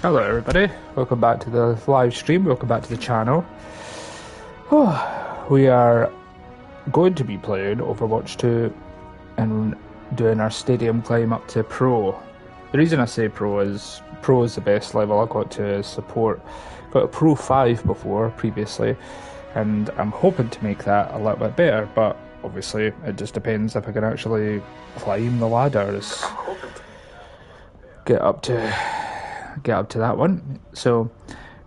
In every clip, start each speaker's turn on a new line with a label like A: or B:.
A: Hello everybody, welcome back to the live stream, welcome back to the channel. We are going to be playing Overwatch 2 and doing our stadium climb up to Pro. The reason I say Pro is the best level I got to support. Got a Pro 5 previously, and I'm hoping to make that a little bit better, but obviously it just depends if I can actually climb the ladders. Get up to that one. So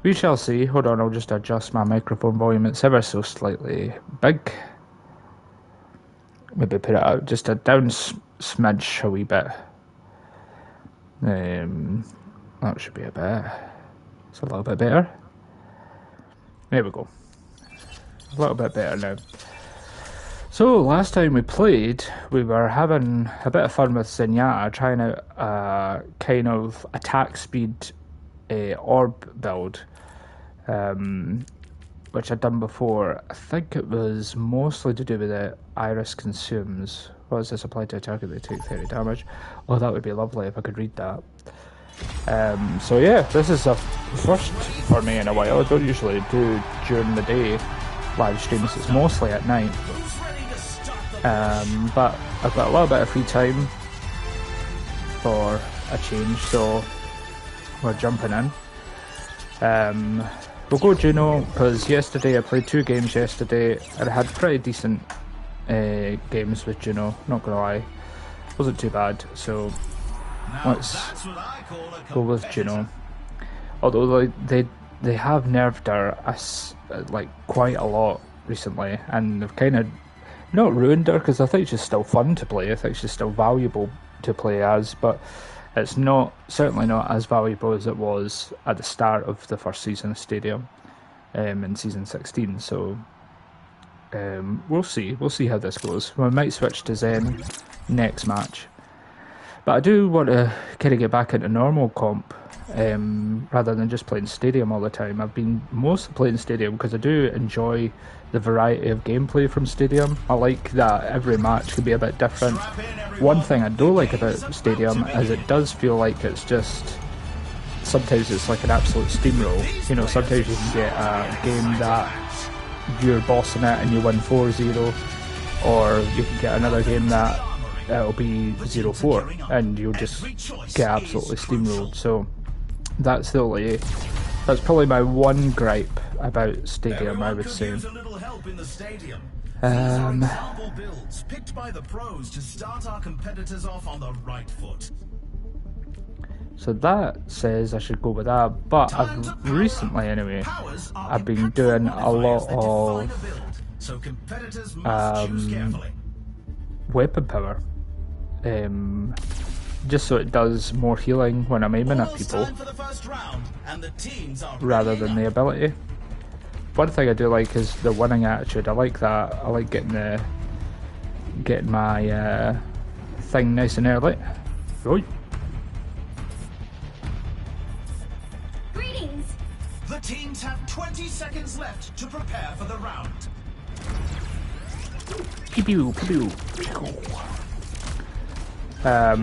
A: we shall see. Hold on, I'll just adjust my microphone volume. It's ever so slightly big. Maybe put it out just a down smidge a wee bit. That should be a bit. It's a little bit better. There we go. A little bit better now. So last time we played, we were having a bit of fun with Zenyatta, trying out a kind of attack speed orb build, which I'd done before. I think it was mostly to do with the Iris consumes. What does this apply to a target? They take 30 damage. Oh, that would be lovely if I could read that. So yeah, this is a first for me in a while. I don't usually do during the day live streams, it's mostly at night. But I've got a little bit of free time for a change, so we're jumping in. We'll go Juno, because yesterday I played 2 games yesterday and I had pretty decent games with Juno, not gonna lie. Wasn't too bad, so let's go with Juno. Although they have nerfed her like quite a lot recently, and they've kind of not ruined her, because I think she's still fun to play. I think she's still valuable to play as, but it's certainly not as valuable as it was at the start of the first season of Stadium in season 16. So we'll see how this goes. We might switch to Zen next match, but I do want to kind of get back into normal comp rather than just playing Stadium all the time. I've been mostly playing Stadium because I do enjoy the variety of gameplay from Stadium. I like that every match can be a bit different. One thing I do like about Stadium is it does feel like it's just, sometimes it's like an absolute steamroll. You know, sometimes you can get a game that you're bossing it and you win 4-0, or you can get another game that it'll be 0-4 and you'll just get absolutely steamrolled. So that's probably my one gripe about Stadium, I would say. Builds picked by the pros to start our competitors off on the right foot. So that says I should go with that, but I've recently, anyway, I've been doing a lot of weapon power, just so it does more healing when I'm aiming at people, rather than the ability. One thing I do like is the winning attitude. I like that. I like getting my thing nice and early. Right.
B: Greetings. The teams have 20 seconds left to prepare for the round.
A: Pew pew pew pew. I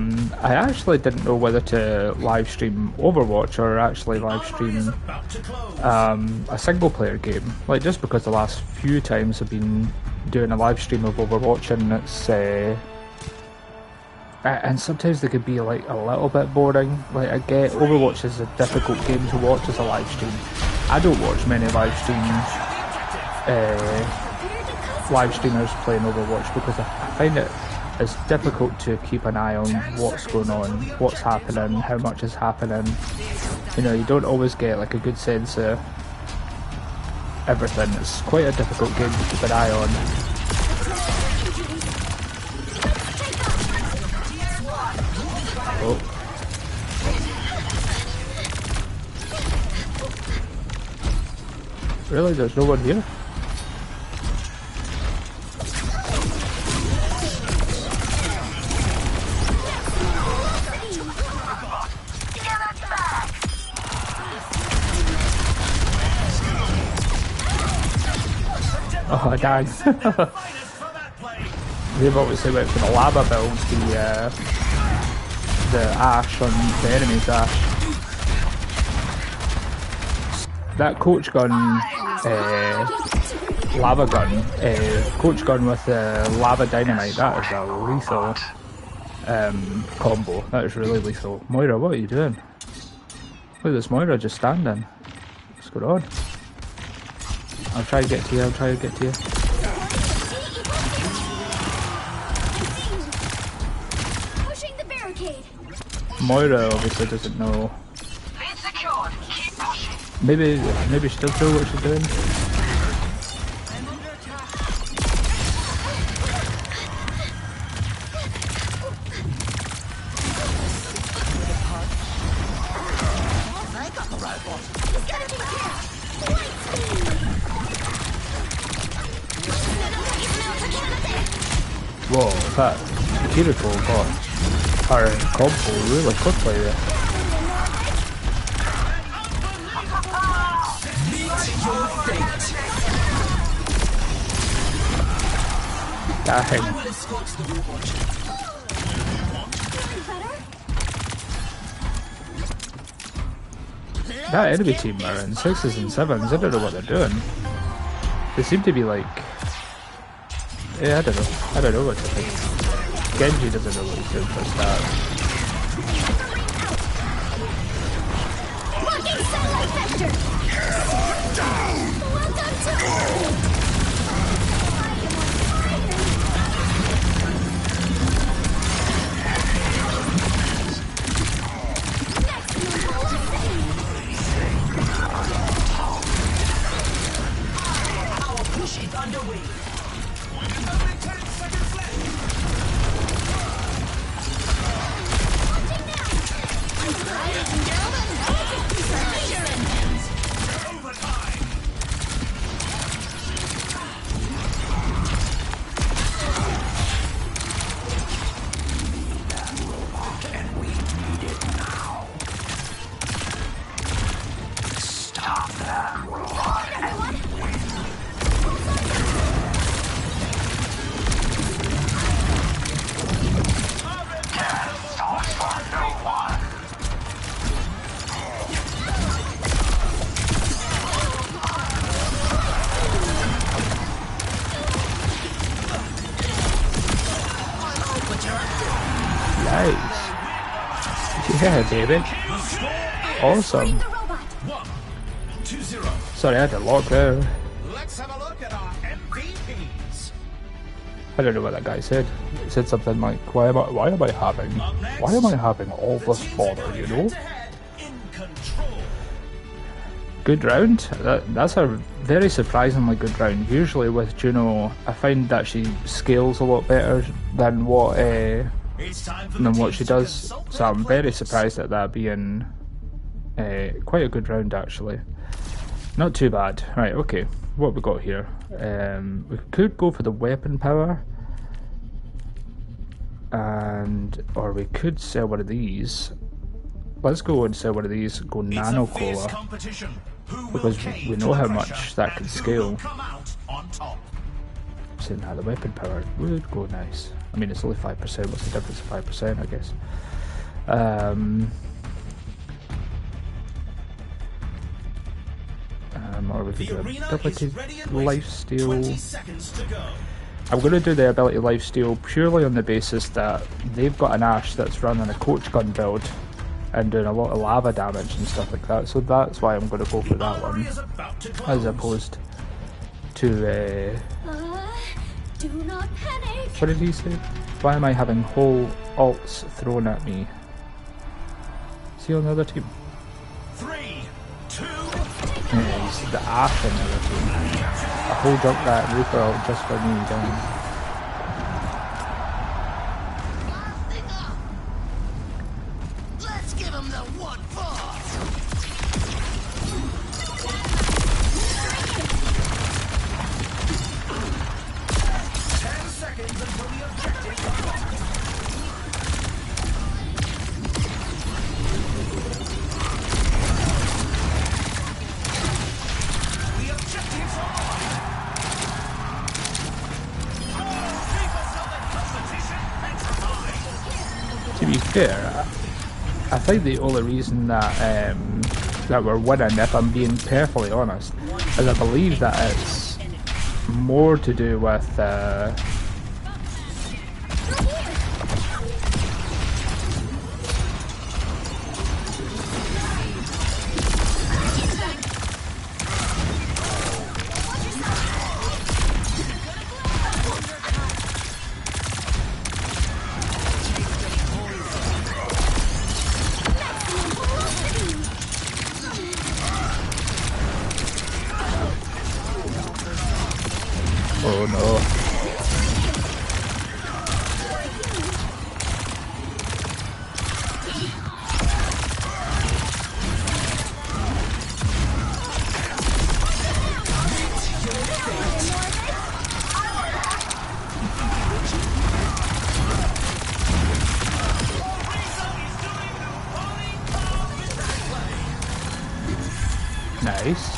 A: actually didn't know whether to live stream Overwatch or actually live stream a single player game. Like, just because the last few times I've been doing a live stream of Overwatch, and it's and sometimes they could be like a little bit boring. Like, I get Overwatch is a difficult game to watch as a live stream. I don't watch many live streamers playing Overwatch because I find it's difficult to keep an eye on what's going on, what's happening, how much is happening. You know, you don't always get like a good sense of everything. It's quite a difficult game to keep an eye on. Oh. Really? There's no one here? Oh, I died. They've obviously went for the lava build, the ash on the enemy's ash. that coach gun, lava gun, coach gun with lava dynamite, that is a lethal combo. That is really lethal. Moira, what are you doing? Look at this Moira just standing. What's going on? I'll try to get to you, I'll try to get to you.
C: Pushing the barricade.
A: Moira obviously doesn't know. Maybe she does know what she's doing. Whoa, that Kiriko got her combo really quickly there. Dang. That enemy team are in 6s and 7s, I don't know what they're doing. They seem to be like... Yeah, I don't know what to think. Genji doesn't know what he's doing for a start. Nice. Yeah, David. Awesome. Sorry, I had to lock there.
B: Let's have a look at our MVPs.
A: I don't know what that guy said. He said something like, why am I having all this bother, you know? Good round. That's a very surprisingly good round. Usually with Juno, I find that she scales a lot better than what she does. So I'm very surprised at that being quite a good round actually. Not too bad. Right, okay. What have we got here? We could go for the weapon power, or we could sell one of these. Let's go and sell one of these. Go Nano Cola, because we know how much that can scale. So now the weapon power would go nice. I mean, it's only 5%. What's the difference of 5%? I guess. Or we could do ability lifesteal. I'm going to do the ability lifesteal purely on the basis that they've got an Ashe that's running a coach gun build and doing a lot of lava damage and stuff like that. So that's why I'm going to go for that one, as opposed to
C: Do not panic.
A: what did he say? Why am I having whole alts thrown at me? Is he on the other team?
B: 3, 2.
A: Yeah, he's the Ashe on the other team. A whole junk that Reaper ult just for me, damn.
B: Let's give him the one for. 10 seconds until the objective is got. The objectives are on.
A: To be fair, I think the only reason that that we're winning, if I'm being perfectly honest, as I believe that it's more to do with oh no. Nice.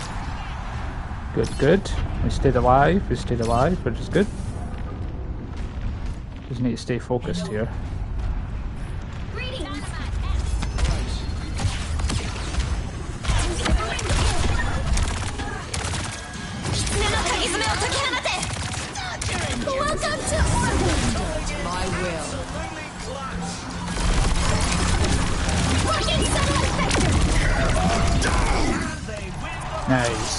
A: Good, good. We stayed alive, which is good. Just need to stay focused here.
C: Welcome to Overwatch.
D: My will.
C: Working satellite vector.
A: Nice.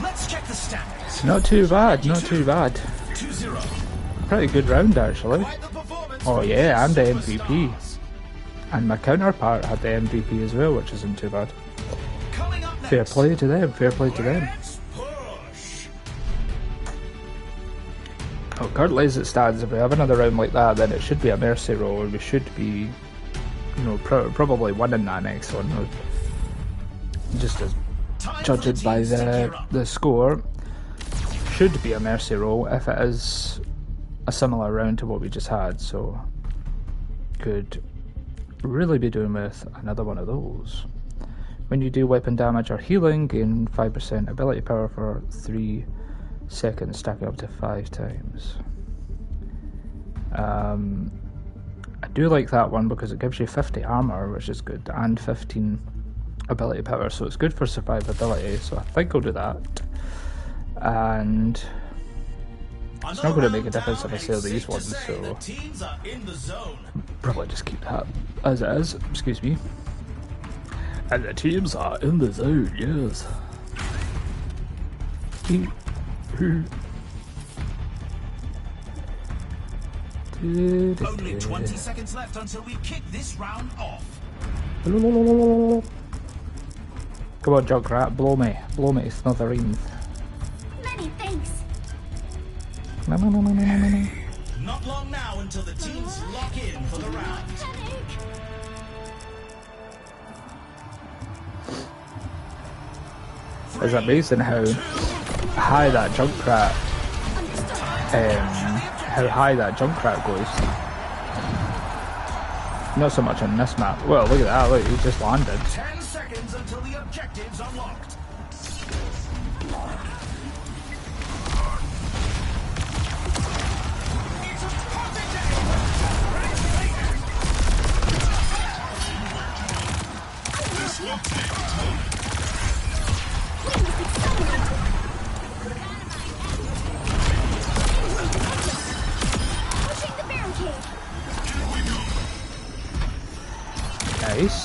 B: Let's check the standings.
A: Not too bad, not too bad.
B: 2-0.
A: Pretty good round actually.
B: Quite the performance
A: Oh
B: from
A: yeah, and the
B: the
A: MVP.
B: stars.
A: And my counterpart had the MVP as well, which isn't too bad.
B: Coming up
A: Fair
B: next,
A: play to them, fair play to them.
B: let's push.
A: Well, currently as it stands, if we have another round like that, then it should be a mercy roll, and we should be, you know, probably winning that next one. Just as
B: Time for
A: judging
B: the
A: by
B: teams to gear up.
A: the score, should be a mercy roll if it is a similar round to what we just had, so could really be doing with another one of those. When you do weapon damage or healing, gain 5% ability power for 3 seconds, stacking up to 5 times. I do like that one because it gives you 50 armor, which is good, and 15 ability power, so it's good for survivability, so I think I'll do that. And it's not going to make a difference if I sell these ones, so
B: The teams are in the zone.
A: probably just keep that as it is, excuse me. And the teams are in the zone, yes.
B: Only 20 seconds left until we kick this round off.
A: Come on, Junkrat, blow me, smithereens.
C: Many thanks.
A: No.
B: Not long now until the teams lock in for the round.
C: Panic.
A: It's amazing how high that Junkrat, goes. Not so much on this map. Well, look at that, look, he just landed.
B: 10 seconds until the objective's unlocked. It's a perfect
C: Pushing the barricade.
A: Nice.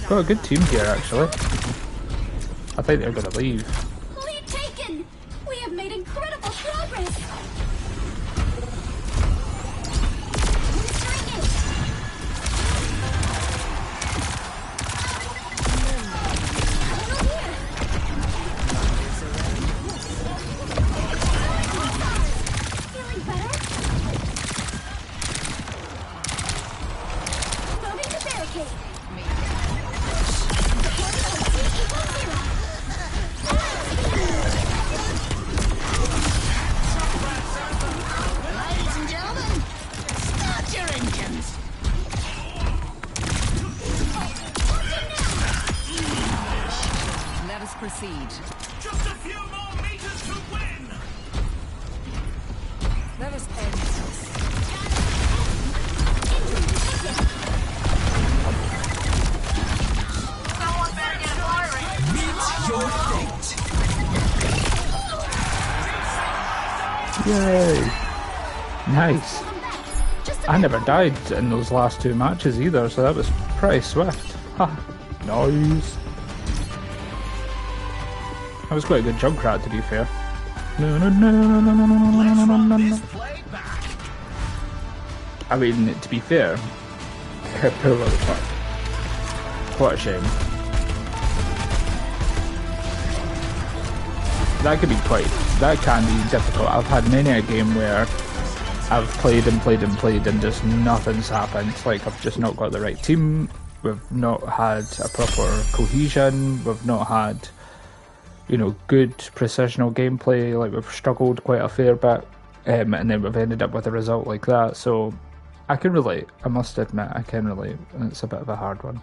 A: Got a good team here, actually. I think they're gonna leave.
C: Lead taken. We have made incredible progress. Mastering it. Over here. Feeling better? Moving the barricade.
D: Ladies and gentlemen, start your engines. Let us proceed.
B: Just a few more meters to win.
D: Let us end this.
A: Yay! Nice. I never died in those last 2 matches either, so that was pretty swift. Ha! Nice. That was quite a good Junkrat, to be fair. No, no, no, no, no, no, no, no, no, no. I mean, to be fair, poor little fuck. What a shame. That can be difficult. I've had many a game where I've played and played and played and just nothing's happened. Like, I've just not got the right team, we've not had a proper cohesion, we've not had, you know, good precisional gameplay, like we've struggled quite a fair bit, and then we've ended up with a result like that, so I can relate, I must admit, I can relate, and it's a bit of a hard one.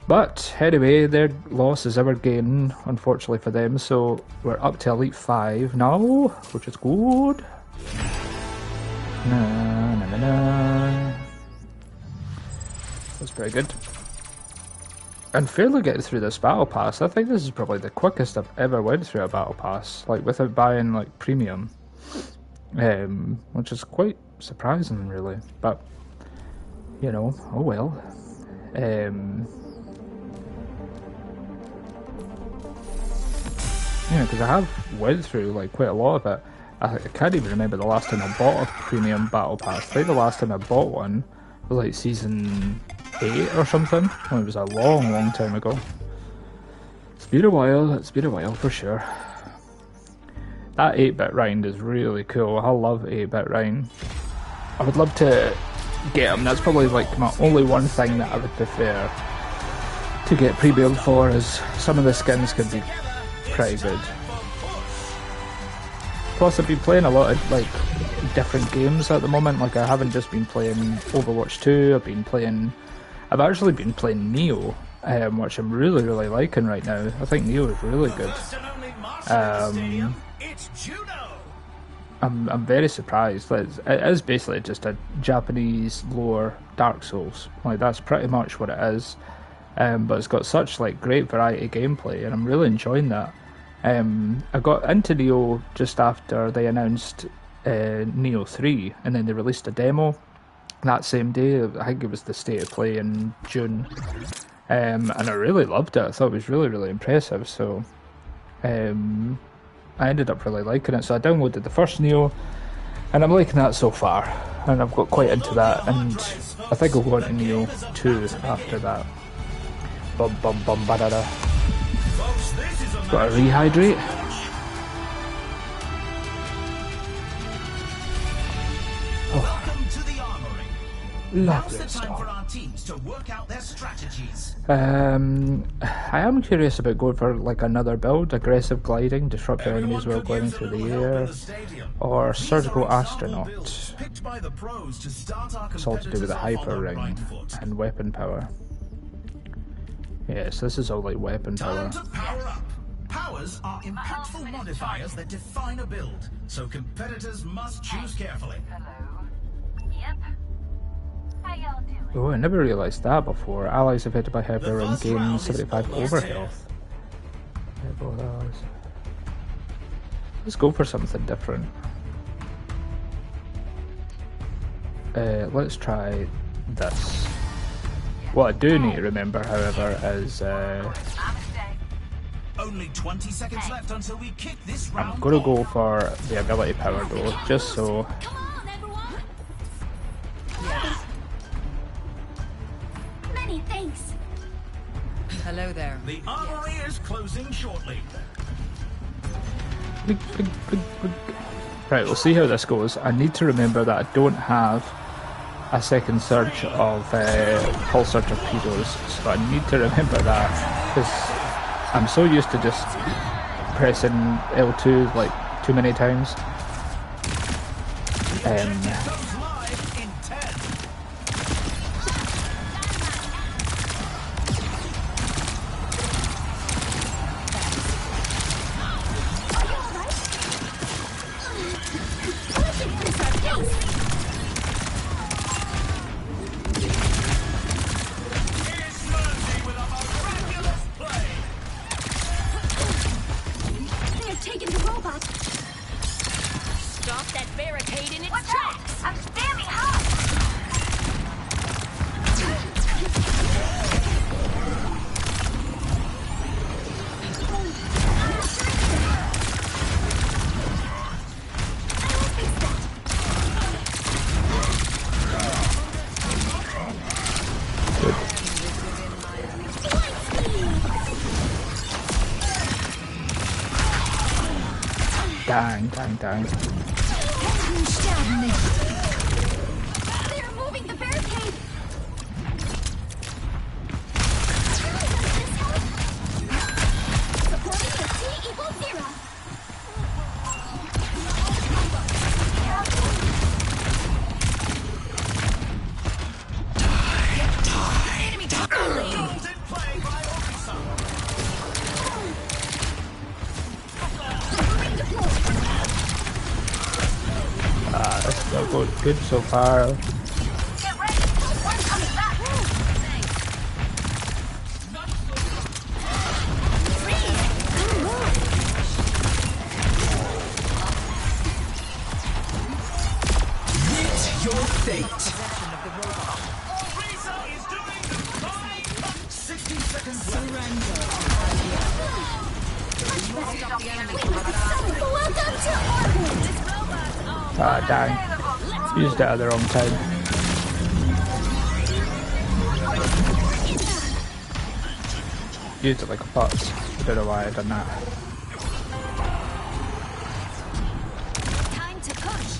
A: But anyway, their loss is our gain, unfortunately for them, so we're up to Elite 5 now, which is good. Na, na, na, na. That's pretty good. And fairly getting through this battle pass. I think this is probably the quickest I've ever went through a battle pass, like without buying like premium, which is quite surprising, really. But you know, oh well. Yeah, because I have went through like quite a lot of it. I can't even remember the last time I bought a premium battle pass. I think the last time I bought one was like season 8 or something. Well, it was a long, long time ago. It's been a while for sure. That 8-bit rind is really cool. I love 8-bit rind. I would love to get them. That's probably like my only one thing that I would prefer to get pre-build for, is some of the skins could be pretty good. Plus, I've been playing a lot of like different games at the moment. Like, I haven't just been playing Overwatch 2. I've actually been playing Neo, which I'm really, really liking right now. I think Neo is really good. I'm very surprised. It is basically just a Japanese lore Dark Souls. Like, that's pretty much what it is. But it's got such like great variety of gameplay, and I'm really enjoying that. I got into Neo just after they announced Neo 3, and then they released a demo that same day. I think it was the State of Play in June, and I really loved it. I thought it was really, really impressive, so I ended up really liking it. So I downloaded the first Neo, and I'm liking that so far, and I've got quite into that, and I think I'll go on to Neo 2 after that. Bum bum bum ba da da. Got to rehydrate.
B: Welcome to the armory.
A: Lovely
B: Now's the time
A: stuff.
B: for our teams to work out their strategies.
A: I am curious about going for like another build: aggressive gliding, disrupt enemies while gliding through the air, or surgical astronaut. It's all to do with the hyper ring and weapon power. Yes, this is all like weapon power.
B: Time to power up. Powers are impactful modifiers that define a build, so competitors must choose carefully.
C: Hello. Yep. How y'all doing?
A: Oh, I never realised that before. Allies affected by hyper ring gain 75 overhealth. Let's go for something different. Let's try this. What I do need to remember, however, is
B: Only 20 seconds left until we kick this round.
A: I'm gonna go for the ability power though, just so.
C: Come on, everyone.
D: Yes.
C: Many thanks.
D: Hello there.
B: The armory is closing shortly.
A: Right, we'll see how this goes. I need to remember that I don't have a second surge of pulsar torpedoes, so I need to remember that, because I'm so used to just pressing L2 like too many times.
B: Goes live in 10. Here's Mercy with a miraculous play.
C: They're taking the robot.
D: Stop that
A: Good. Dang, dang, dang.
C: They're moving the barricade. Supporting the T=0.
A: That's not good so far.
C: Get ready. One coming back.
B: Meet your fate.
D: Possession of the robot.
B: Risa is doing the flying. 60 seconds left.
D: Stop the enemy.
C: Welcome to orbit.
A: Ah, dang. Used it at the wrong time. Used it like a putz. I don't know why I done that.
C: Time to push.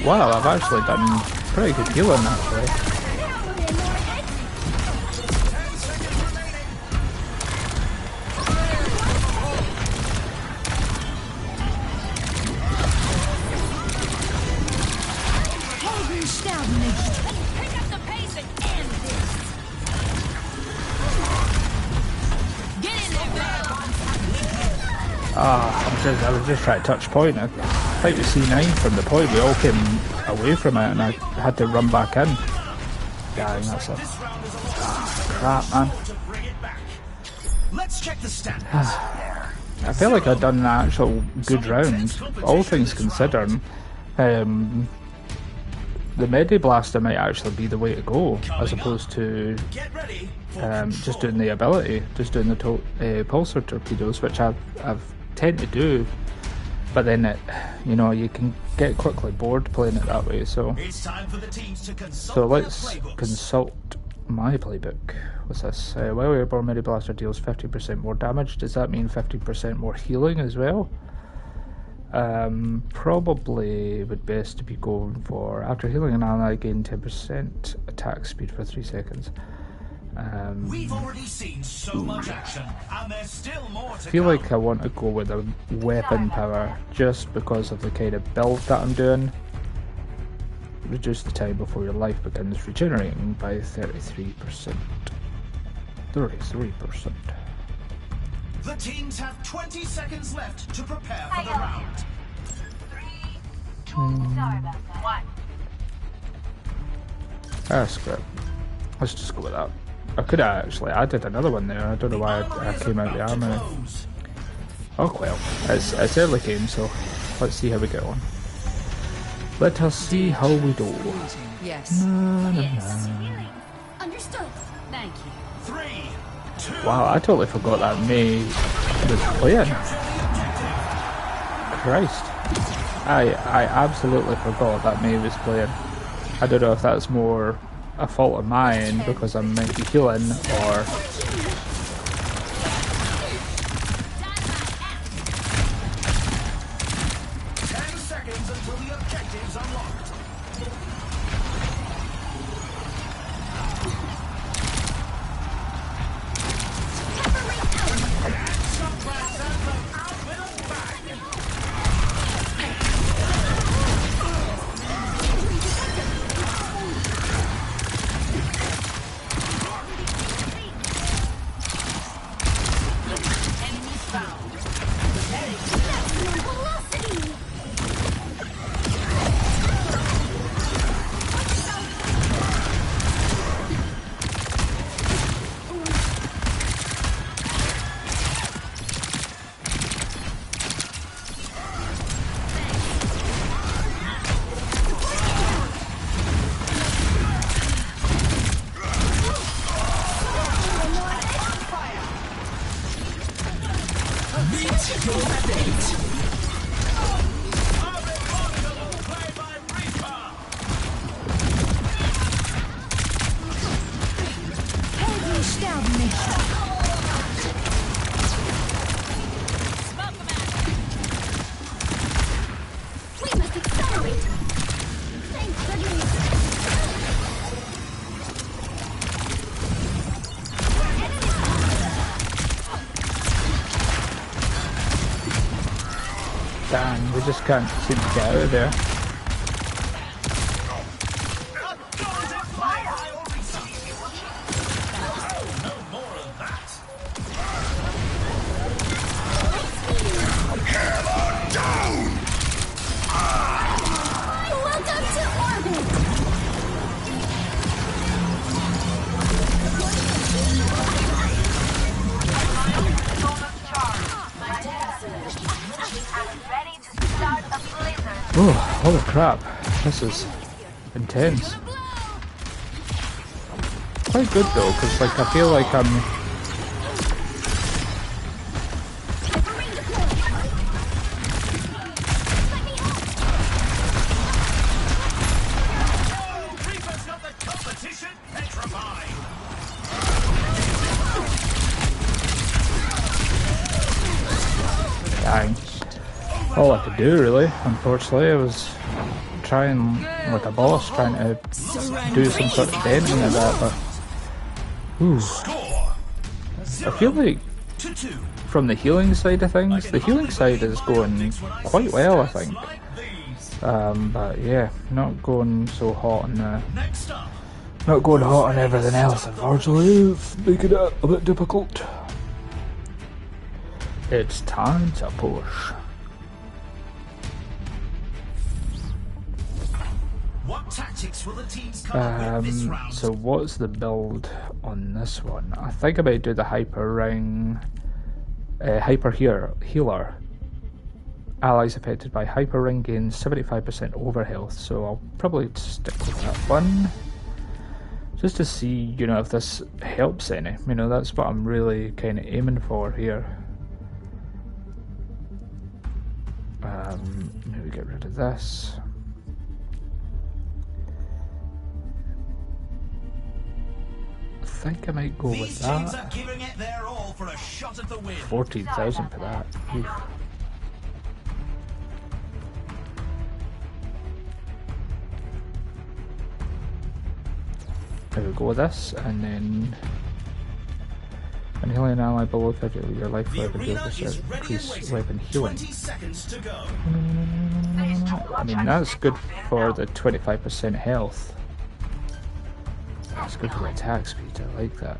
A: Wow, I've actually done pretty good healing actually.
C: Pick up the pace and end this. Get in there,
A: I was just trying to touch point. I tried to C9 from the point. We all came away from it and I had to run back in. Dang, that's a crap, man.
B: Let's check the standings.
A: I feel like I've done an actual good round, all things considering. The Medi Blaster might actually be the way to go, as opposed to
B: Get ready for
A: just doing the ability, just doing the pulsar torpedoes, which I've tend to do, but then you can get quickly bored playing it that way. So
B: It's time for the teams to consult
A: so
B: their
A: let's
B: playbooks.
A: consult my playbook. What's this? While airborne Medi Blaster deals 50% more damage. Does that mean 50% more healing as well? Probably would best to be going for after healing an ally gain 10% attack speed for 3 seconds.
B: We've already seen so much action, and there's still more to
A: I feel
B: come.
A: like I want to go with a weapon power just because of the kind of build that I'm doing. Reduce the time before your life begins regenerating by 33%. 33%.
B: The teams have 20 seconds left to prepare for the round.
C: 3, 2, sorry about that. 1.
A: That's good. Let's just go with that. I could have actually added another one there. I don't know why I came out the armory.
B: Close.
A: Oh well, it's early game, so let's see how we get on. Let us see how we do.
D: Yes.
C: Understood. Thank you.
B: 3, 2,
A: Wow, I totally forgot that May was playing. Christ. I absolutely forgot that May was playing. I don't know if that's more a fault of mine because I'm meant to be healing, or
B: 10 seconds until the objective's unlocked.
C: Velocity.
A: Dang, we just can't seem to get out of there.
C: Welcome to orbit!
A: Oh, holy crap. This is intense. Quite good though, because like I feel like I'm... Dang. All I could do really, unfortunately, I was trying like a boss, trying to do some sort of damage at that, but... Ooh. I feel like from the healing side of things, the healing side is going quite well, I think. But yeah, not going so hot on the... Not going hot on everything else, unfortunately. It's making it a bit difficult. It's time to push.
B: What tactics will the teams come up with this round?
A: So what's the build on this one? I think I might do the hyper ring, hyper healer. Allies affected by hyper ring gain 75% over health, so I'll probably stick with that one. Just to see, you know, if this helps any. You know, that's what I'm really kind of aiming for here. Maybe get rid of this. I think I might go with that. 14,000 for that. Oof. There we go with this, and then when healing an ally below 50, your life weapon deals increase weapon healing. I mean, that's good for the 25% health. That's good for the attack speed, I like that.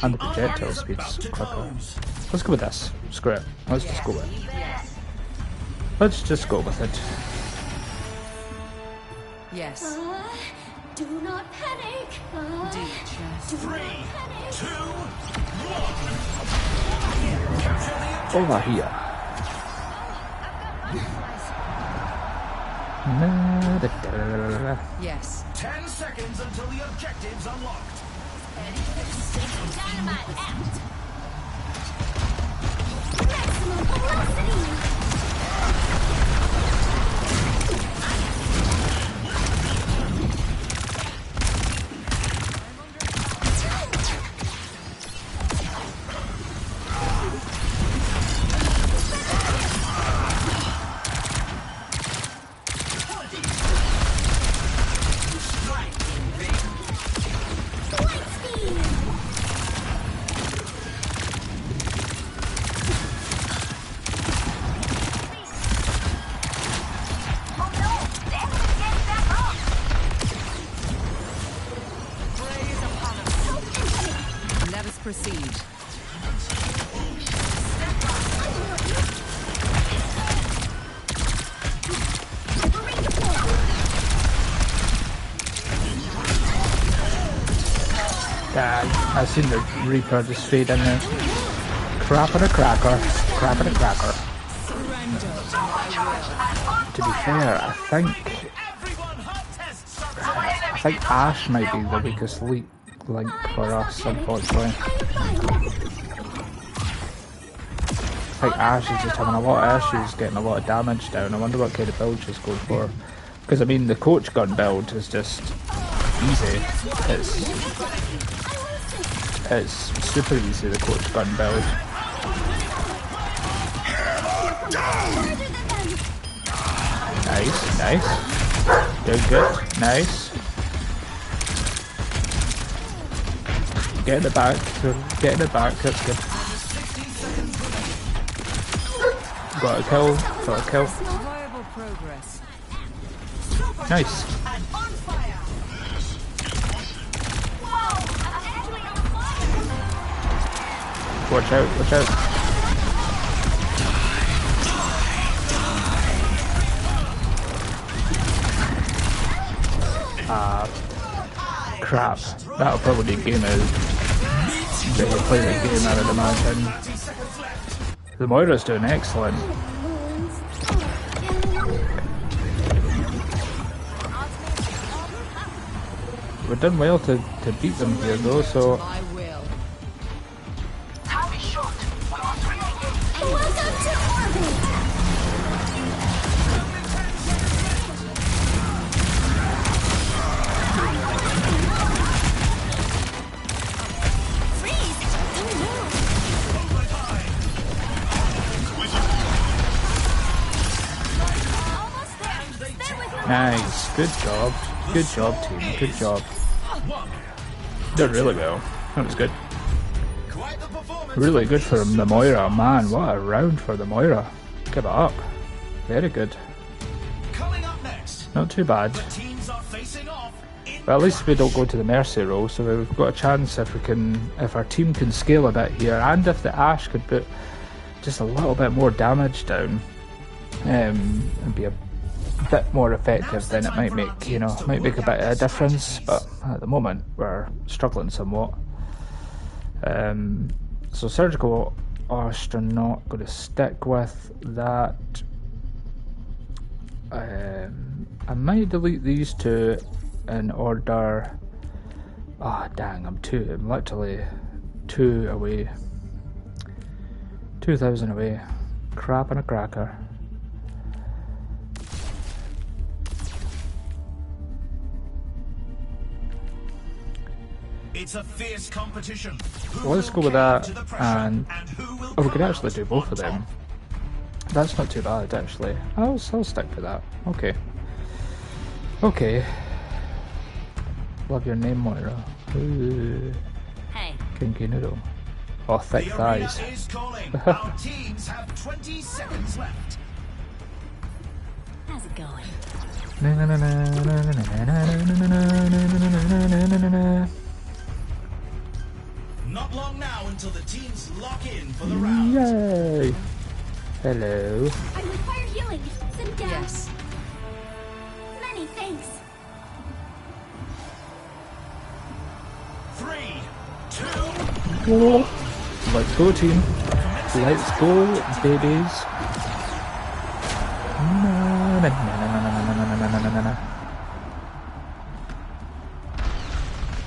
A: And the projectile speed's quicker. Let's go with this. Screw it. Let's just go with it. Let's just go with it.
D: Yes.
C: Do not panic.
D: Do just.
B: 3, 2, 1.
A: Over here.
D: Yes.
B: 10 seconds until the objective's unlocked.
C: Dynamite out. Maximum velocity.
D: Proceed.
A: I seen the Reaper just fade in there. Crap and a cracker. Crap and a cracker. To be fair, I think Ash might be the weakest link for us, unfortunately. I think Ash is just having a lot of issues getting a lot of damage down. I wonder what kind of build she's going for. Because I mean, the coach gun build is just easy. It's super easy, the coach gun build. Nice, nice. Good, nice. Get in the back, that's good. Got a kill. Got a kill.
D: Viable progress.
A: Nice. Watch out, watch out. Crap. That'll probably be game out. They will play the game, I would imagine. The Moira's doing excellent. We've done well to beat them here though, so...
D: I will.
C: Welcome to orbit! Freeze! Don't move! Almost there! Stay with me!
A: Nice. Good job. Good job, team. Good job. Did really well. That was good.
B: Quite the performance.
A: Really good for the Moira. Man, what a round for the Moira. Give it up. Very good.
B: Coming up next,
A: Not too bad.
B: the teams are facing off in
A: But at least we don't go to the Mercy role, so we've got a chance if our team can scale a bit here, and if the Ashe could put just a little bit more damage down, and be a bit more effective, then it might make a bit of a difference. But at the moment we're struggling somewhat. So surgical Ashe are not going to stick with that. I might delete these two in order. Dang, I'm literally 2 away. 2,000 away. Crap and a cracker.
B: It's a fierce competition.
A: Well, let's go with that, and we could actually do both of them. That's not too bad, actually. I'll stick with that. Okay. Okay. Love your name, Moira. Ooh.
C: Hey.
A: Kinky noodle. Oh, thick
B: The arena
A: thighs.
B: is calling. Our teams have 20 seconds left.
C: How's it going?
A: Na na na na na na na na na na na.
B: Not long now until the teams lock in for the round.
A: Yay! Hello.
C: I require healing. Sit down.
D: Yes.
C: Many thanks.
B: 3, 2,
A: Let's go, team. Let's go, babies. Na, na, na, na, na, na, na, na, na, na, na.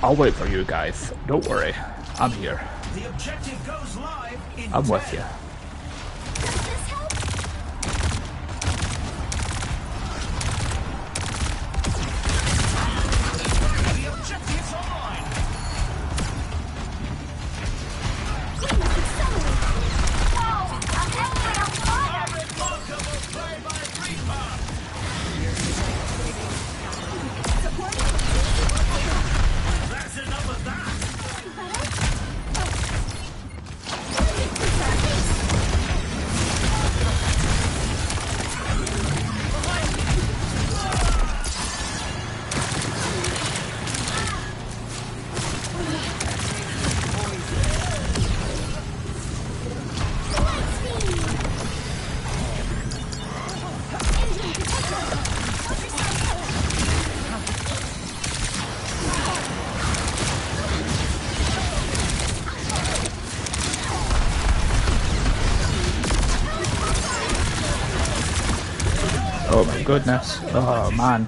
A: I'll wait for you guys. Don't worry. I'm here.
B: the objective goes live in
A: I'm
B: 10.
A: with you.
C: Does this help?
B: The objective's online.
C: We must accelerate. Whoa! I'm actually on fire!
B: Remarkable play by Reaper. That's enough of that.
A: Oh my goodness. Oh man.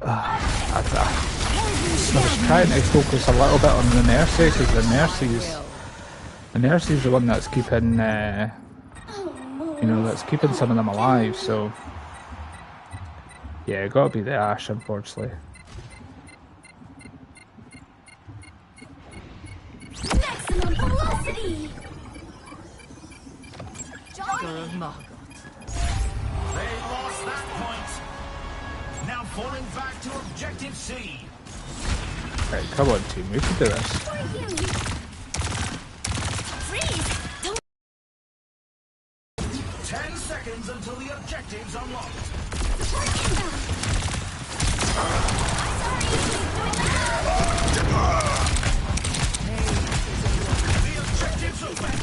A: I was trying to focus a little bit on the Mercy, because the Mercy's the one that's keeping, that's keeping some of them alive, so yeah, it gotta be the Ashe, unfortunately.
C: Maximum velocity!
B: They lost that point. Now falling back to objective C.
A: Right, come on team, we can do this.
C: Freeze! Don't
B: seconds until the objective's unlocked. The objective's open.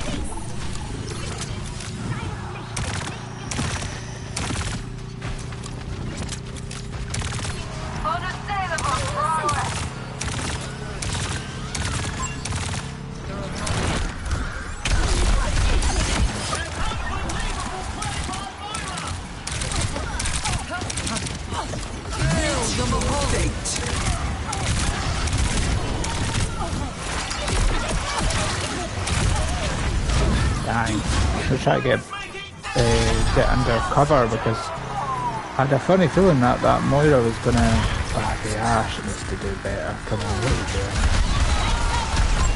C: Unassailable prowess.
A: Dang. We'll try to get under cover because I had a funny feeling that Moira was gonna. Ah, the Ash needs to do better. Come on, what are you doing?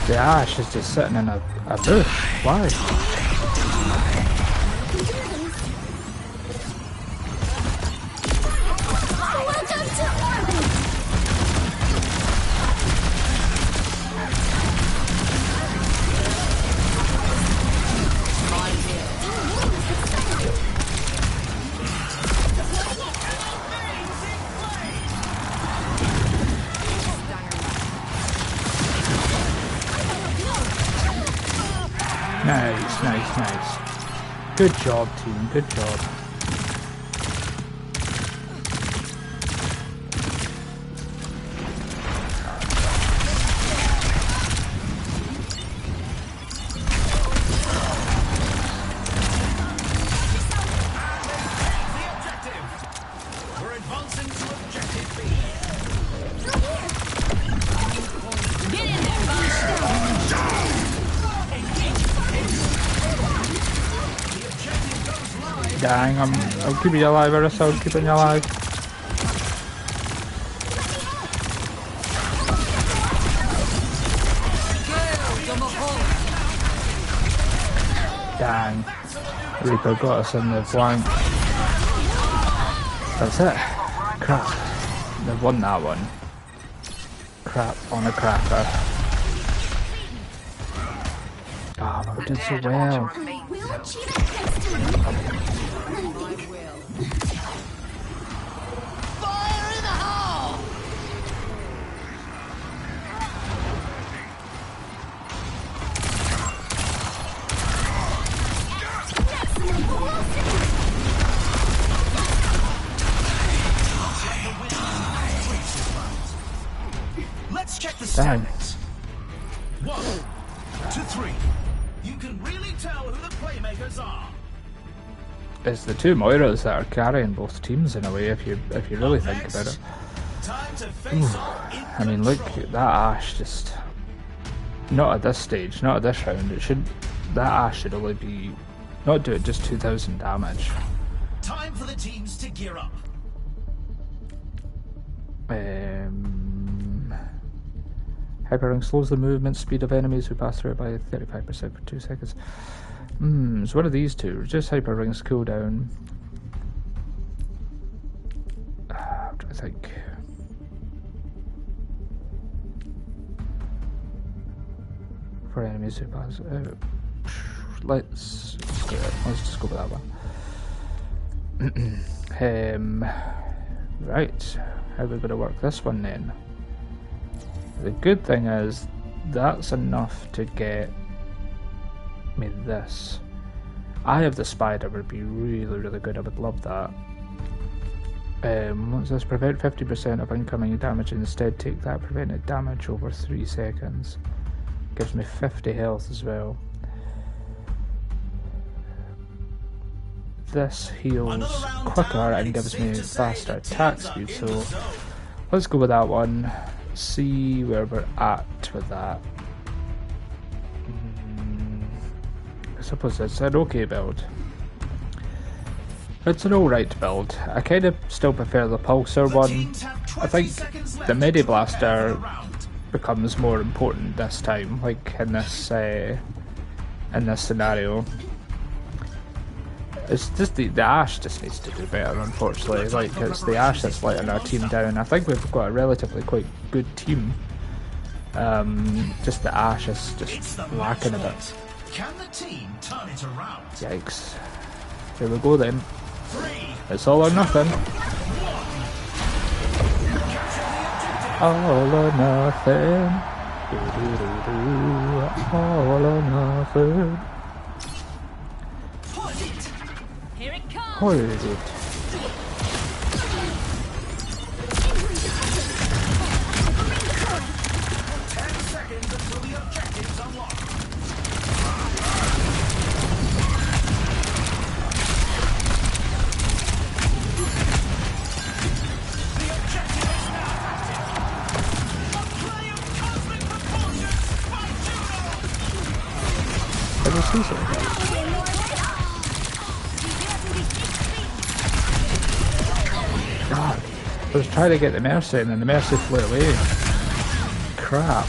A: The Ash is just sitting in a bush. Why? Nice. Good job, team. Good job.
B: We're advancing to objective B.
C: Get in there,
A: Dang, I'll keep you alive, Eris. I'll keep you alive. Dang. Reaper got us in the flank. That's it. Crap. They've won that one. Crap on a cracker. Ah, but we did so well.
C: Fire in the hole!
B: Let's check the
A: Dang.
B: stats. 1 to 3. You can really tell who the playmakers are.
A: It's the two Moiras that are carrying both teams in a way, if you really think about it.
B: Time to face off in
A: I mean, look,
B: control.
A: that Ash just not at this stage, not at this round. That Ash should only be not do it just 2,000 damage.
B: Time for the teams to gear up.
A: Hyperring slows the movement speed of enemies who pass through it by 35% for 2 seconds. So what are these two? Reduce Hyperring's cooldown. I'm trying to think. For enemies who pass. Let's just go with that one. Right, how are we going to work this one then? The good thing is that's enough to get me this. I have the spider, would be really good. I would love that. What's this? Prevent 50% of incoming damage, instead take that prevented damage over 3 seconds. Gives me 50 health as well. This heals quicker and gives me faster attack speed, so let's go with that one. See where we're at with that. I suppose it's an okay build. It's an alright build. I kind of still prefer the Pulsar one. I think the Medi Blaster becomes more important this time, like in this scenario. It's just the Ash just needs to do better, unfortunately. Like, it's the Ash that's letting our team down. I think we've got a relatively quite good team. Just the Ash is just lacking a bit.
B: Can the team turn it around?
A: Yikes. Here we go then. It's all or nothing. All or nothing. All or nothing.
C: Here it comes.
A: Hold it.
B: 10 seconds until the objective's unlocked. The objective is now active. A play of cosmic proportions by Juno.
A: I just see something. God, I was trying to get the Mercy in and the Mercy flew away. Crap.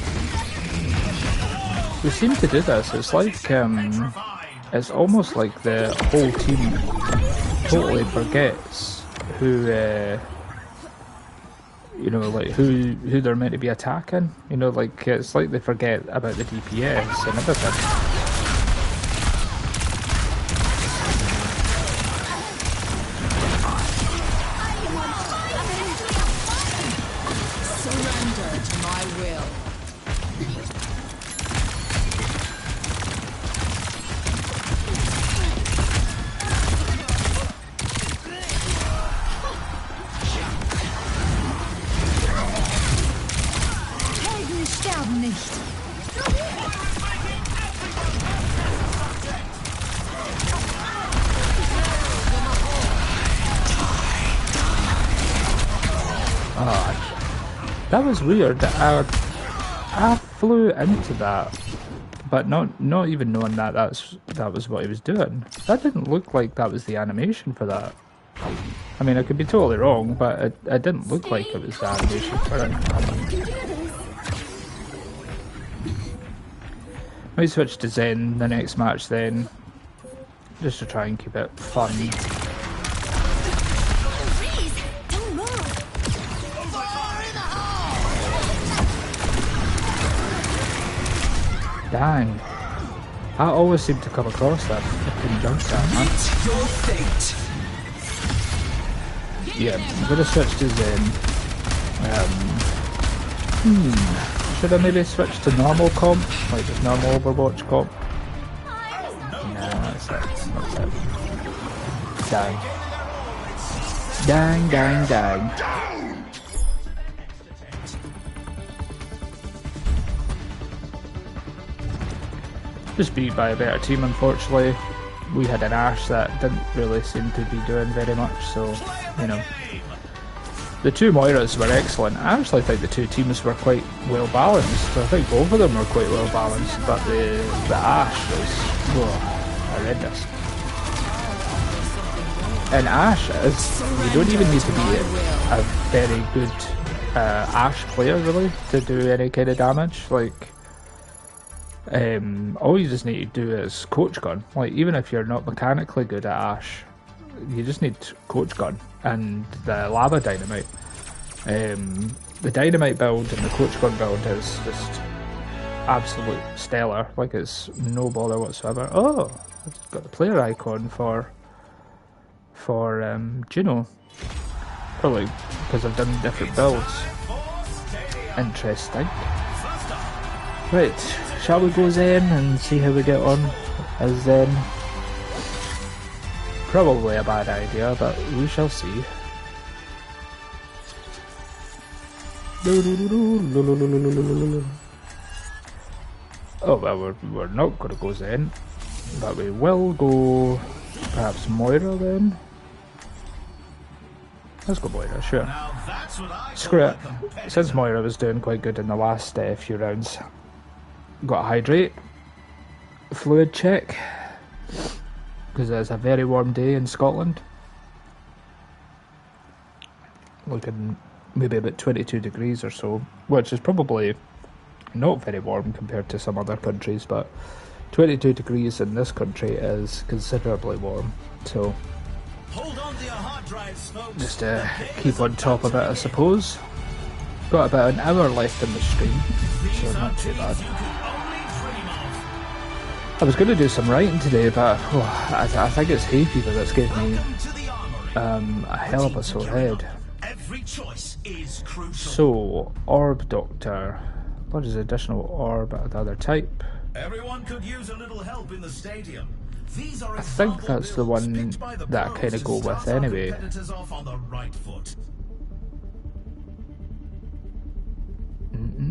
A: We seem to do this. It's like, it's almost like the whole team totally forgets who, you know, like who they're meant to be attacking. You know, like it's like they forget about the DPS and everything.
D: Surrender to my will. Helden sterben nicht.
A: That was weird. I flew into that, but not even knowing that that was what he was doing. That didn't look like that was the animation for that. I mean, I could be totally wrong, but it didn't look like it was the animation for it. Might switch to Zen the next match then, just to try and keep it fun.
C: Freeze! Don't move.
A: Dang. I always seem to come across that fucking junk down, man.
E: Your fate.
A: Yeah, I'm gonna switch to Zen. Should I maybe switch to normal comp? Like just normal Overwatch comp? Nah, that's it. That's it. Dang. Dang, dang, dang. Just beat by a better team, unfortunately. We had an Ashe that didn't really seem to be doing very much, so, you know. The two Moiras were excellent. I actually think the two teams were quite well balanced. I think both of them were quite well balanced, but the Ashe was horrendous. And Ashe is, you don't even need to be a very good Ashe player really to do any kind of damage. Like, all you just need to do is coach gun. Like, even if you're not mechanically good at Ashe, you just need coach gun and the lava dynamite. The dynamite build and the coach gun build is just absolute stellar. Like, it's no bother whatsoever. Oh, I've got the player icon for Juno. Probably because I've done different builds. Interesting. Right, shall we go Zen and see how we get on as Zen? Probably a bad idea, but we shall see. Oh well, we're not going to go Zen, but we will go perhaps Moira then. Let's go Moira, sure. Screw it. Since Moira was doing quite good in the last few rounds. Got to hydrate. Fluid check. Because it's a very warm day in Scotland. Looking maybe about 22 degrees or so, which is probably not very warm compared to some other countries, but 22 degrees in this country is considerably warm, so
B: Hold on to your hard drives, folks.
A: just keep on top of it, I suppose. Got about an hour left in the stream, so not too bad. I was going to do some writing today, but I think it's hay fever that's giving me
B: Welcome to the armory.
A: a hell of a sore head.
B: Every choice is crucial.
A: So, Orb Doctor. What is additional orb of the other type?
B: Everyone could use a little help in the stadium. These are
A: I think
B: example
A: that's the
B: builds
A: one
B: picked by the
A: that I
B: pros
A: kind of
B: to
A: go
B: start
A: with
B: our
A: anyway.
B: competitors off on the right foot.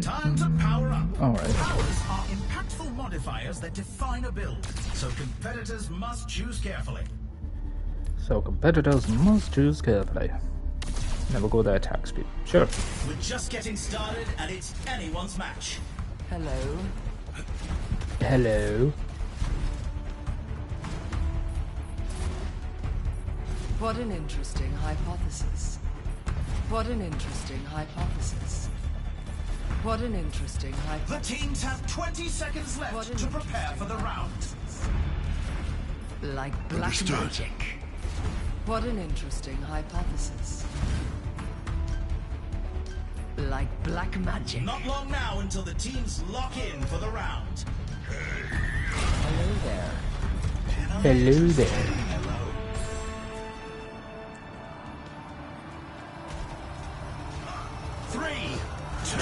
B: Time to power up.
A: Alright.
B: Powers are impactful modifiers that define a build, so competitors must choose carefully.
A: So competitors must choose carefully. Then we'll go the attack speed. Sure.
B: We're just getting started and it's anyone's match.
D: Hello.
A: Hello.
D: What an interesting hypothesis. What an interesting hypothesis. What an interesting
B: The
D: hypothesis.
B: teams have 20 seconds
D: What
B: left
D: an
B: to prepare for the round.
D: Like black magic. What an interesting hypothesis. Like black magic.
B: Not long now until the teams lock in for the round.
D: Hello there.
A: Hello there.
B: Three,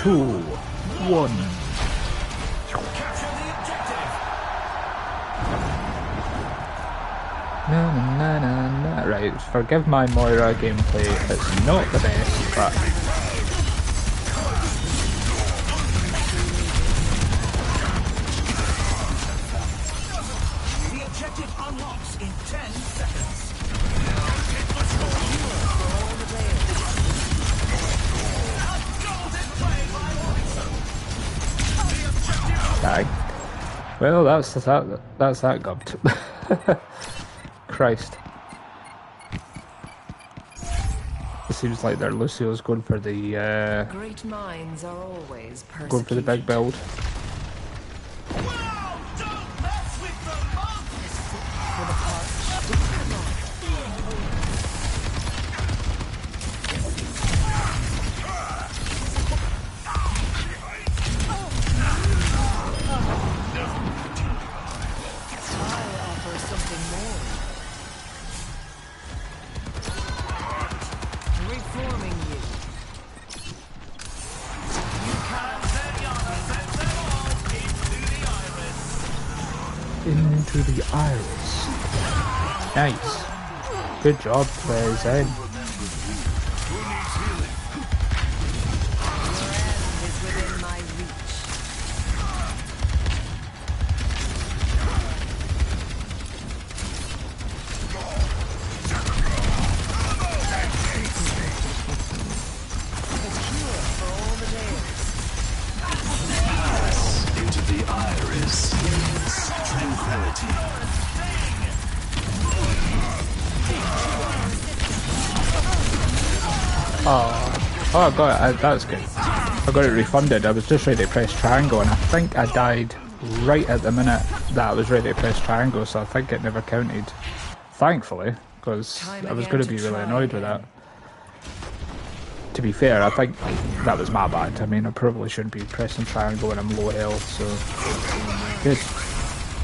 A: 2, 1.
B: capture the objective.
A: Na na na na na. Right, forgive my Moira gameplay. It's not the best, but
B: The objective unlocks in 10 seconds. Golden play by Watson. The objective
A: dang. Well, that's that gubbed. Christ. It seems like their Lucio's going for the
D: Great minds are always persecuted.
A: going for the big build.
B: Wow! Don't mess with the monk!
D: I offer something more. Reforming you.
A: Into the iris. Nice. Good job, Zen.
D: Is within my reach.
E: Into the iris is tranquility.
A: Oh, I got it. That's good. I got it refunded. I was just ready to press triangle, and I think I died right at the minute that I was ready to press triangle, so I think it never counted. Thankfully, because I was going to be really annoyed with that. To be fair, I think that was my bad. I mean, I probably shouldn't be pressing triangle when I'm low health, so... Good.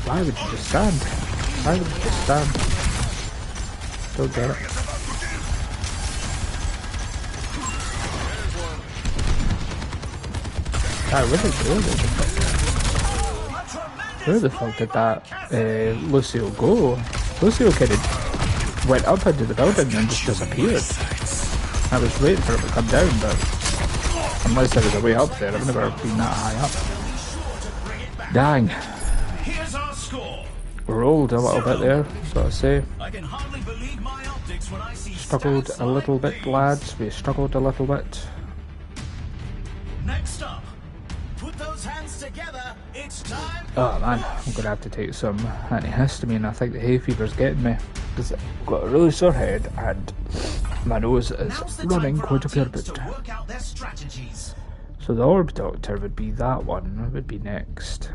A: Why would you just stand? Why would you just stand? Don't get it. Ah, where the fuck did that Lucio go? Lucio kind of went up into the building and just disappeared. I was waiting for him to come down, but unless there was a way up there, I've never been that high up. Dang.
B: Here's our score.
A: Rolled a little bit there, so I say.
B: I can hardly believe my optics when I see
A: Struggled
B: stats
A: a little
B: like
A: bit,
B: these.
A: lads. We struggled a little bit.
B: Next up, put those hands together. It's time.
A: Oh man, I'm gonna have to take some antihistamine. I think the hay fever's getting me because I've got a really sore head and my nose is
B: Now's the
A: running
B: time for our
A: quite a fair
B: teams
A: bit.
B: to work out their strategies.
A: So the Orb Doctor would be that one. That would be next.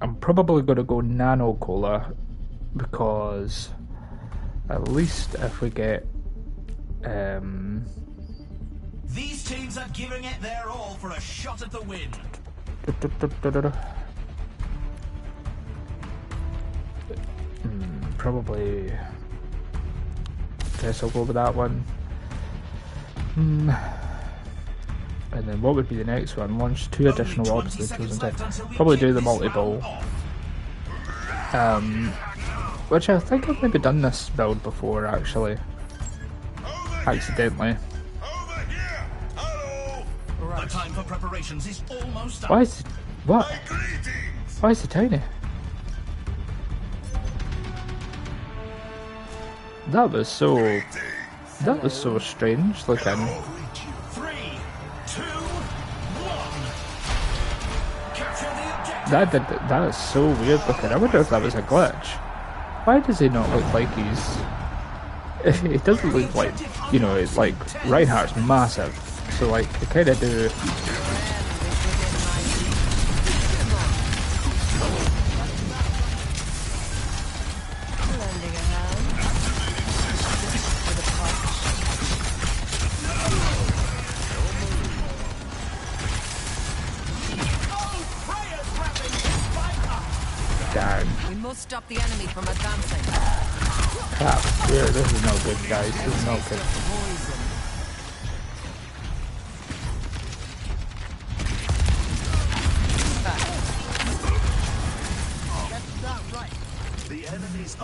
A: I'm probably going to go Nano Cola because at least if we get
B: These teams are giving it their all for a shot at the win.
A: Probably. Guess I'll go with that one. And then what would be the next one? Launch 2 additional orbs to the chosen type. Probably do the multi-ball. Which I think I've maybe done this build before actually. Accidentally.
B: The time for preparations is almost up.
A: Why is it, what? Why is it tiny? That was so strange looking.
B: 3, 2, 1. Capture the objective.
A: That is so weird looking. I wonder if that was a glitch. Why does he not look like he's... It doesn't look like, you know, it's like Reinhardt's massive. So like, they kind of do...
D: We must stop the enemy from advancing.
A: Crap. Yeah, this is no good, guys. This is no good.
E: The enemy's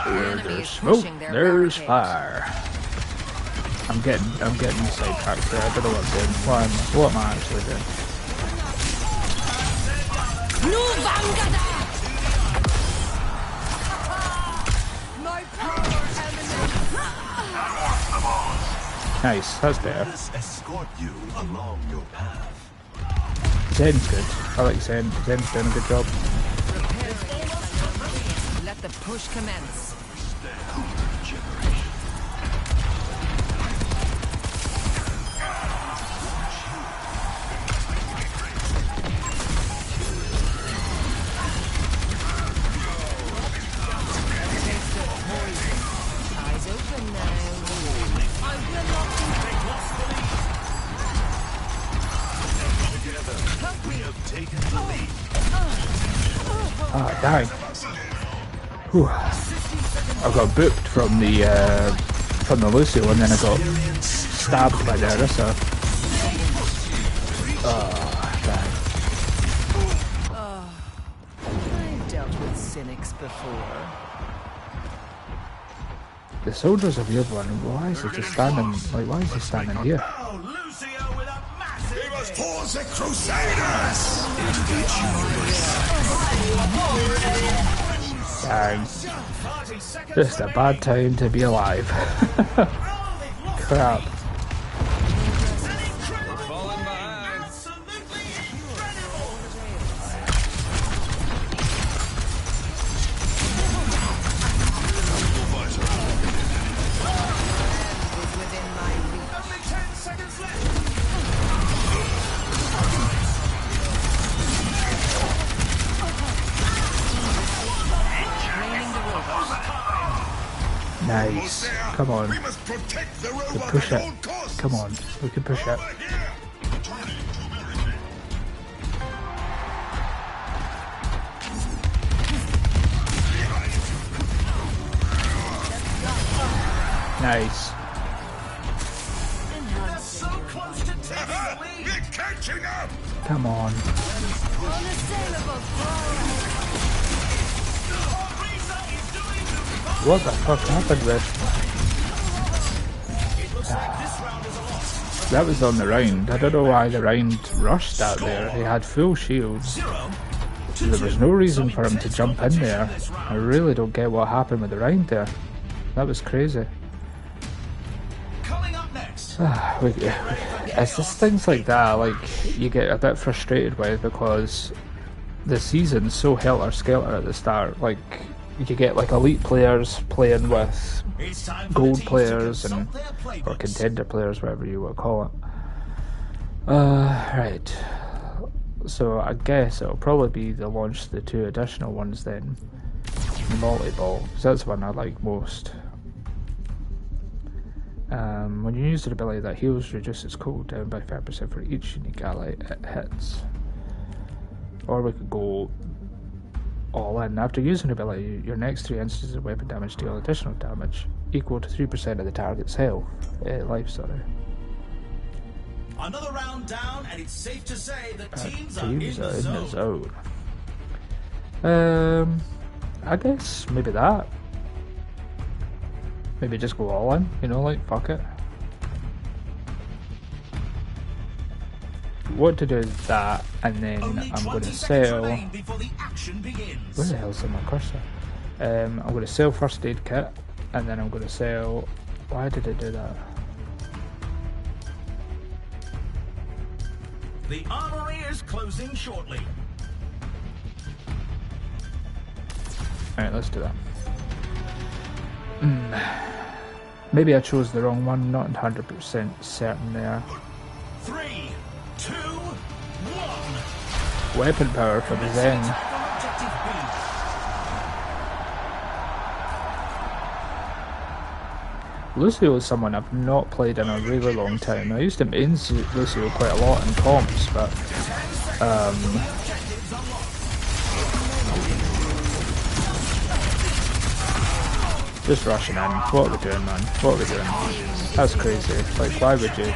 A: Where there's smoke, there's fire. I'm getting sidetracked here. I don't know what I'm doing. What am I actually doing? Nice, that's better.
E: escort you along your path.
A: Zen's good. I like Zen. Zen's doing a good job.
D: Let the push commence. Eyes open now. I will not
E: Together, we have taken the lead.
A: Ah, dang. Whew. I got booked from the Lucio and then I got stabbed by the Orisa. Oh, dang.
D: I've dealt with cynics before.
A: The soldier's a weird one. Why is he just standing, like, why is he standing here?
B: Oh, Lucio with a massive...
E: For the Crusaders!
A: Dang. Just a bad time to be alive. Crap. Nice. Come on.
E: We must protect the
A: We
E: robot
A: push
E: at
A: it.
E: all costs.
A: Come on. We can push it. Nice.
B: So close to taking the lead.
E: We're catching up!
A: Come on. What the fuck happened there? That was on the round. I don't know why the round rushed out there. He had full shields. There was no reason for him to jump in there. I really don't get what happened with the round there. That was crazy.
B: Coming up next.
A: It's just things like that, like, you get a bit frustrated with because the season's so helter-skelter at the start. Like, you get like elite players playing with
B: It's time for the
A: gold
B: teams to
A: players and
B: consult their playbooks.
A: or contender players, whatever you want to call it. Right. So I guess it'll probably be the launch of the 2 additional ones then. the multi-ball, because that's the one I like most. When you use an ability that heals reduces cooldown by 5% for each unique ally it hits. Or we could go all in. After using an ability, your next 3 instances of weapon damage deal additional damage equal to 3% of the target's health. Life, sorry.
B: Another round down, and it's safe to say the teams are
A: Teams
B: in
A: are
B: the
A: in the
B: zone.
A: zone. I guess maybe that. Maybe just go all in, you know, like fuck it. What to do is that, and then
B: Only
A: I'm going
B: 20
A: to
B: seconds
A: sell.
B: remain before the action begins.
A: Where the hell's my cursor? I'm going to sell first aid kit, and then I'm going to sell. Why did I do that?
B: The armory is closing shortly.
A: Alright, let's do that. Maybe I chose the wrong one, not 100% certain there.
B: 3, 2, 1.
A: Weapon power for the Zen.
B: Attack on objective B.
A: Lucio is someone I've not played in a really long time. I used to main Lucio quite a lot in comps, but
B: Objectives unlocked.
A: just rushing in. What are we doing, man? What are we doing? That's crazy. Like, why would you?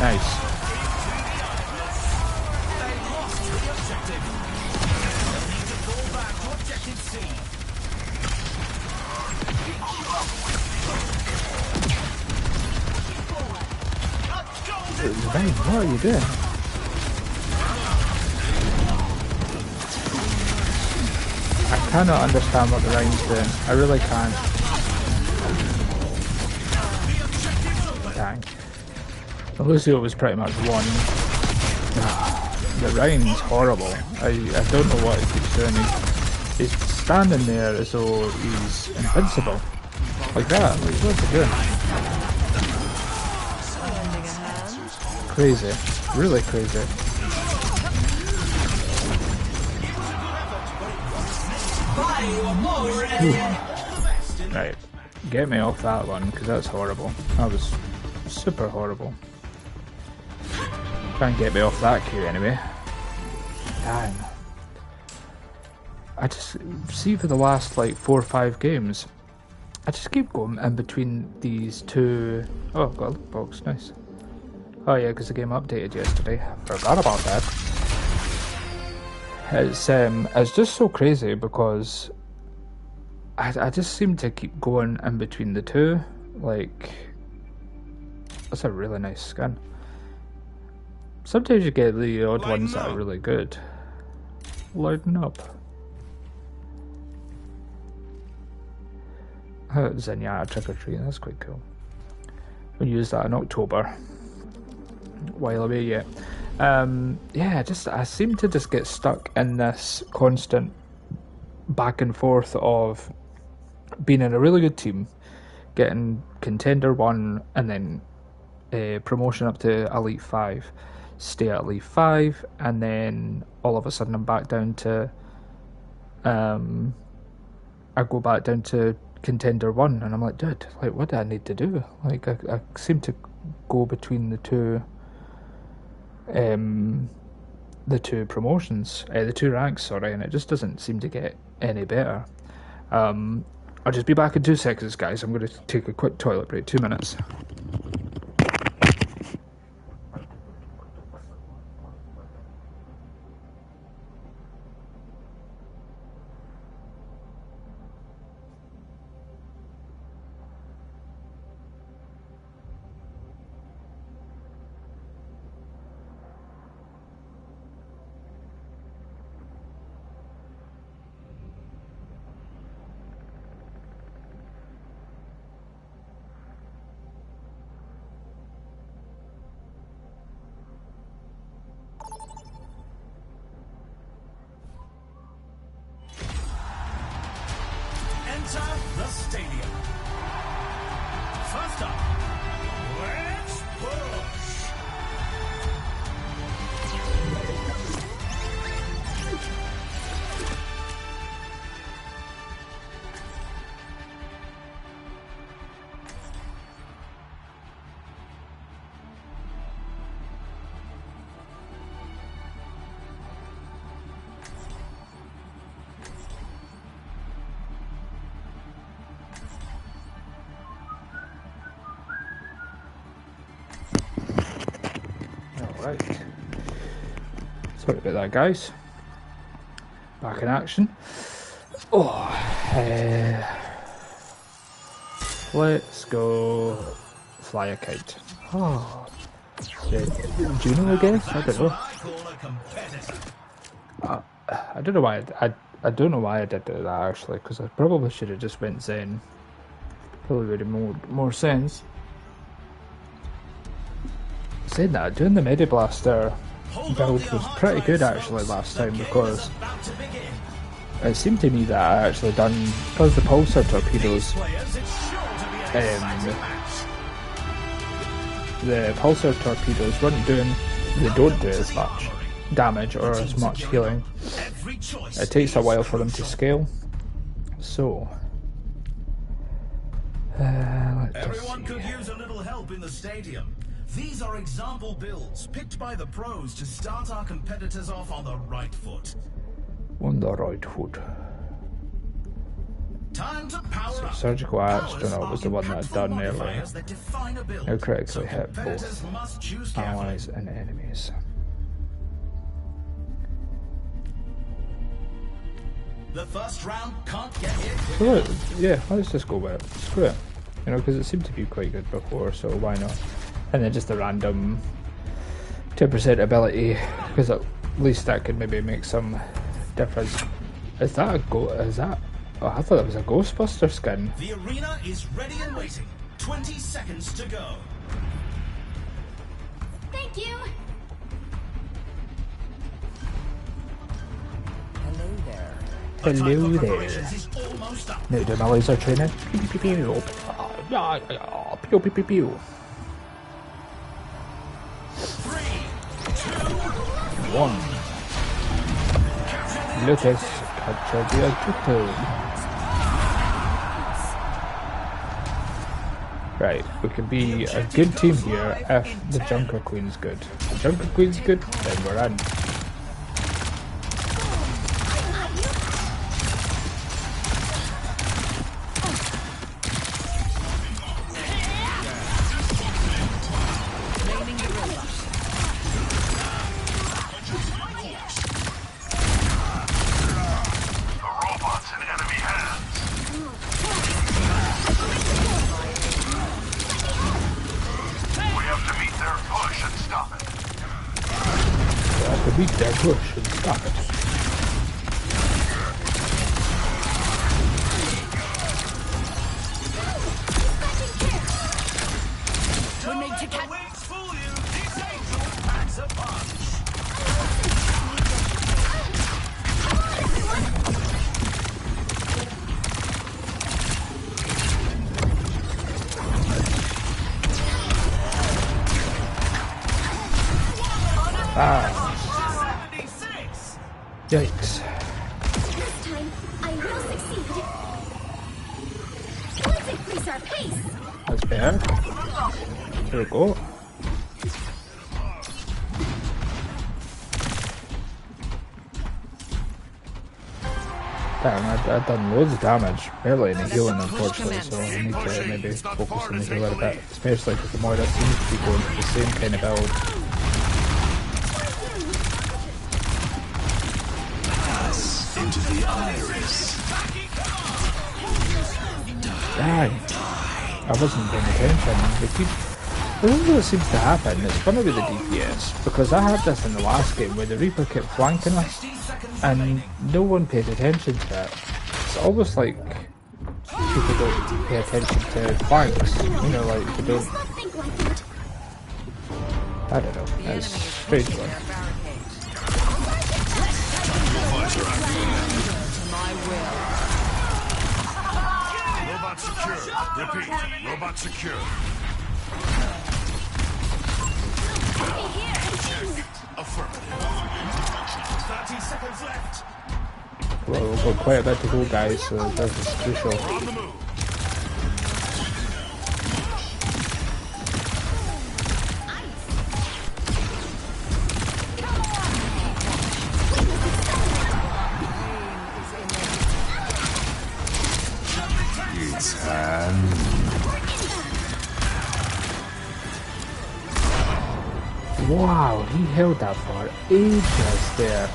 A: Nice.
B: They lost the objective. They'll need to fall back to objective C.
A: Zane, what are you doing? I cannot understand what the Rhine's doing. I really can't. Dang. Lucio was pretty much one. The Rhine's horrible. I don't know what he keeps doing. He's standing there as though he's invincible. Like that. Like, what's he doing? Crazy. Really crazy. Right. Get me off that one, because that's horrible. That was super horrible. Try and get me off that queue anyway. Dang. I just see for the last like 4 or 5 games, I just keep going in between these two. Oh, got a loot box, nice. Oh yeah, because the game updated yesterday. Forgot about that. It's just so crazy because I just seem to keep going in between the two. Like, that's a really nice skin. Sometimes you get the odd ones that are really good. Lighten up. Zenyatta trick or treat, that's quite cool. We'll use that in October. While away yet. Yeah, I seem to just get stuck in this constant back and forth of being in a really good team, getting contender 1, and then promotion up to Elite 5, stay at Elite 5, and then all of a sudden I'm back down to I go back down to contender 1, and I'm like, dude, like, what do I need to do? Like, I seem to go between the two promotions, the 2 ranks, sorry, and it just doesn't seem to get any better. I'll just be back in 2 seconds, guys. I'm going to take a quick toilet break, 2 minutes.
B: stadium. First up, let's push.
A: Alright. Sorry about that, guys. Back in action. Oh, let's go fly a kite. Oh, Juno, I guess? I don't know. I don't know why I don't know why I did that actually, because I probably should have just went Zen. Probably would have made more sense. Saying that, doing the Medi Blaster build was pretty good actually last time, because it seemed to me that I actually done, because the pulsar torpedoes, the pulsar torpedoes weren't doing, they don't do as much damage or as much healing. It takes a while for them to scale, so
B: everyone could use a little help in the stadium. These are example builds picked by the pros to start our competitors off on the right foot.
A: On the right foot.
B: Time to power up.
A: Surgical Astronaut was the one that I'd done earlier. Now critically hit both allies and enemies.
B: The first round can't get hit.
A: So yeah, let's just go with it. Screw it. You know, because it seemed to be quite good before, so why not? And then just a random 10% ability, because at least that could maybe make some difference. Is that a is that? Oh, I thought that was a Ghostbuster skin.
B: The arena is ready and waiting. 20 seconds to go.
C: Thank you.
D: Hello there.
A: Hello there.
B: Preparations is almost up.
A: Now do my laser training. Pew pew pew pew. Pew pew pew pew.
B: 3, 2,
A: 1. Lucas, capture the objective. Right, we can be a good team here if the Junker Queen's good. If the Junker Queen's good, then we're in. Beat that push and stop it. Yikes.
C: This time, I will succeed. Let's increase our pace.
A: That's better. There we go. Damn, I've done loads of damage. Barely any healing, unfortunately, so I need to maybe focus on the healing a bit. Especially because the Moira seems to be going for the same kind of build.
E: Into the iris.
A: Dang. I wasn't paying attention. I don't know what seems to happen. It's funny with the DPS, because I had this in the last game where the Reaper kept flanking us and no one paid attention to it. It's almost like people don't pay attention to flanks. You know, like they don't. I don't know. It's a strange one.
E: Robots Repeat. Robot secure. Affirmative.
B: 30 seconds left.
A: Well, we've got quite a bit to go, guys, so this is crucial.
E: On the move. It's time.
A: Wow, he held that for ages there.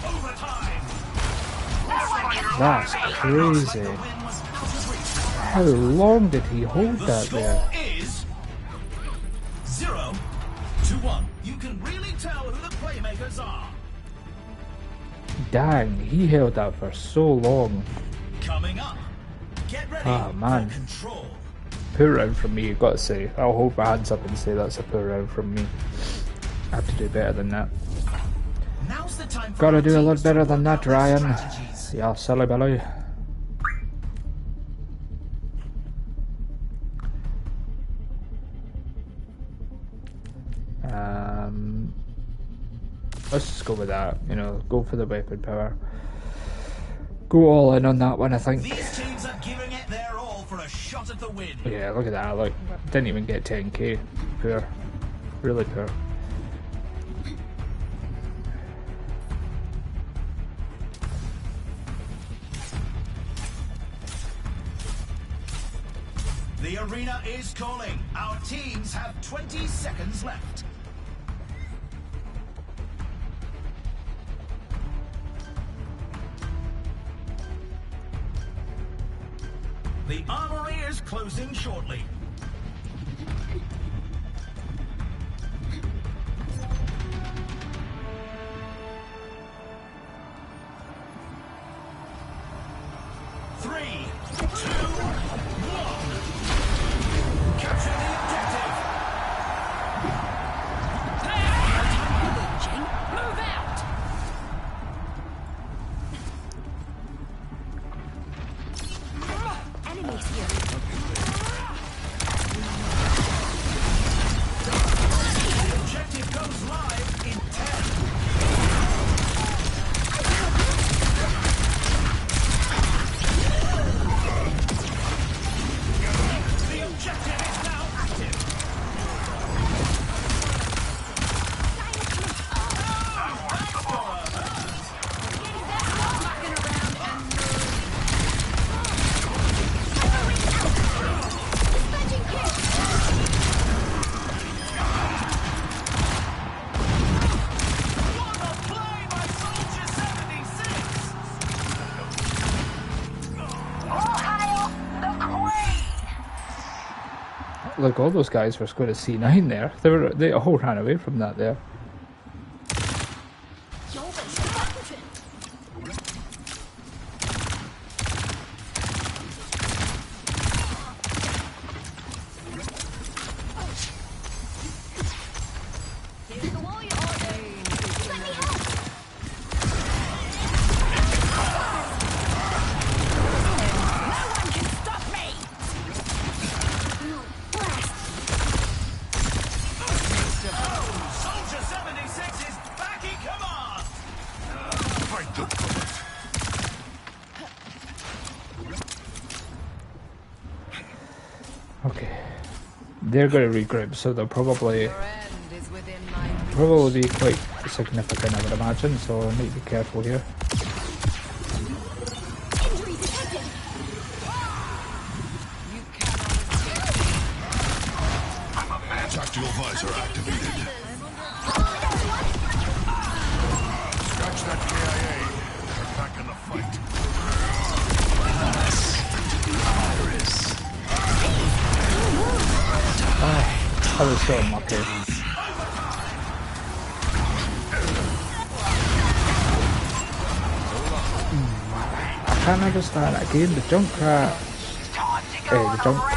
A: That's crazy. How long did he hold
B: The
A: that
B: score
A: there?
B: is 0-1. You can really tell who the playmakers are.
A: Dang, he held that for so long.
B: Coming up, get ready
A: Oh, man.
B: for control.
A: Poor round from me, gotta say. I'll hold my hands up and say that's a poor round from me. I have to do better than that.
B: Now's the time for
A: Gotta
B: our
A: do a lot
B: teams to
A: better than
B: work
A: that,
B: out their
A: Ryan.
B: strategies.
A: Yeah, silly Billy. Let's just go with that, you know, go for the weapon power. Go all in on that one, I think.
B: These teams are giving it their all for a shot at the win.
A: Yeah, look at that, look. Didn't even get 10k. Poor. Really poor.
B: The arena is calling. Our teams have 20 seconds left. The armory is closing shortly. Three, two, one. Capture the objective.
C: Move out! Enemies here.
B: The objective goes live in 10. The objective is now active. What a play by Soldier 76!
C: All hail the Queen!
A: Look, all those guys were scored a C9 there. They all ran away from that there.
B: Soldier 76 is back in command!
E: Fight the bullet.
A: Okay. They're going to regroup, so they'll probably
D: Your end is within my reach.
A: be quite significant, I would imagine, so I need to be careful here.
C: Injury detected!
D: You cannot escape.
E: Tactical visor activated. Scratch that KIA. We're back in the fight. Iris.
A: I was so unlucky. I can't understand again the Junkrat,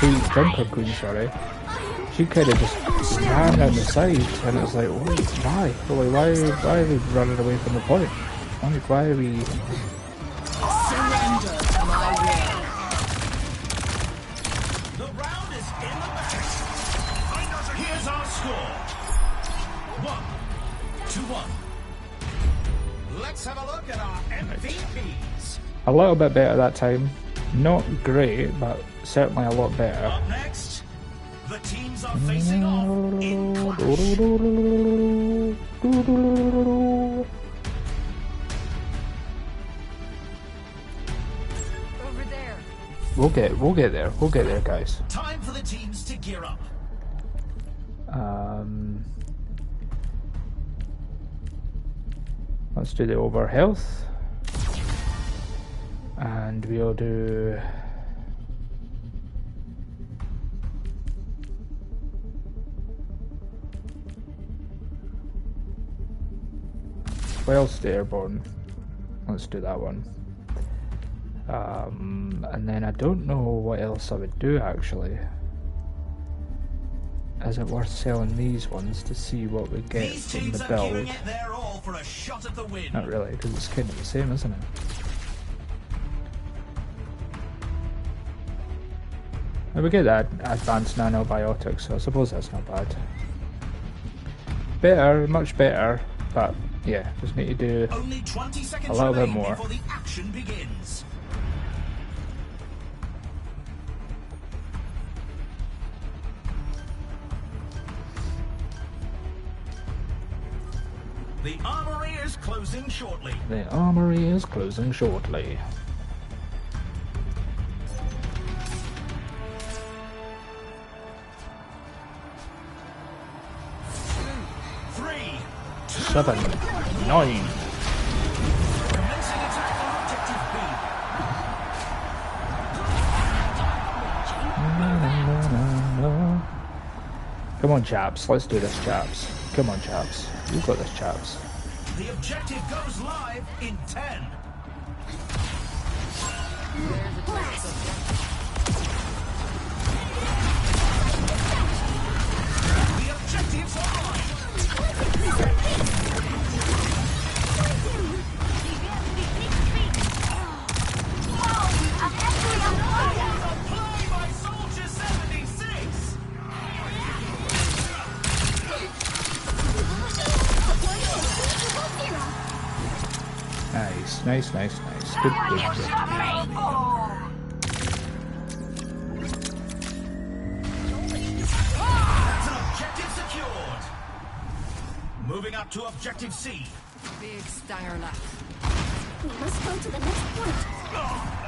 A: the Junker Queen, sorry. She kind of just ran down the side, and it was like, wait, why? Well, why are we running away from the point? Why are we?
D: Surrender to my will.
B: The round 2-1. Let's have a look at our MVPs.
A: A little bit better that time. Not great, but certainly a lot better.
B: Up next, the teams are facing off in Clash.
D: Over there.
A: We'll get there. We'll get there, guys.
B: Time for the teams to gear up.
A: Let's do the over health. And we'll do... Whilst airborne. Let's do that one. And then I don't know what else I would do actually. Is it worth selling these ones to see what we get
B: These
A: from
B: teams
A: the
B: are
A: build?
B: giving it their all for a shot at the win.
A: Not really, because it's kind of the same, isn't it? And we get that advanced nanobiotics, so I suppose that's not bad. Better, much better, but yeah, just need to do
B: Only 20 seconds
A: a little bit
B: remain
A: more.
B: before the action begins. The armory is closing shortly.
A: The armory is closing shortly.
B: Three,
A: 7, 9.
B: commencing attack on objective B.
A: Come on, chaps. Let's do this, chaps. Come on, chaps. You've got this, chaps.
B: The objective goes live in 10. The objectives are live.
C: I'm actually on fire!
B: Apply by Soldier 76.
A: Nice, nice, nice, nice. Good, good, good.
B: That's an objective secured. Moving up to objective C.
D: Big stinger left.
C: We must go to the next point.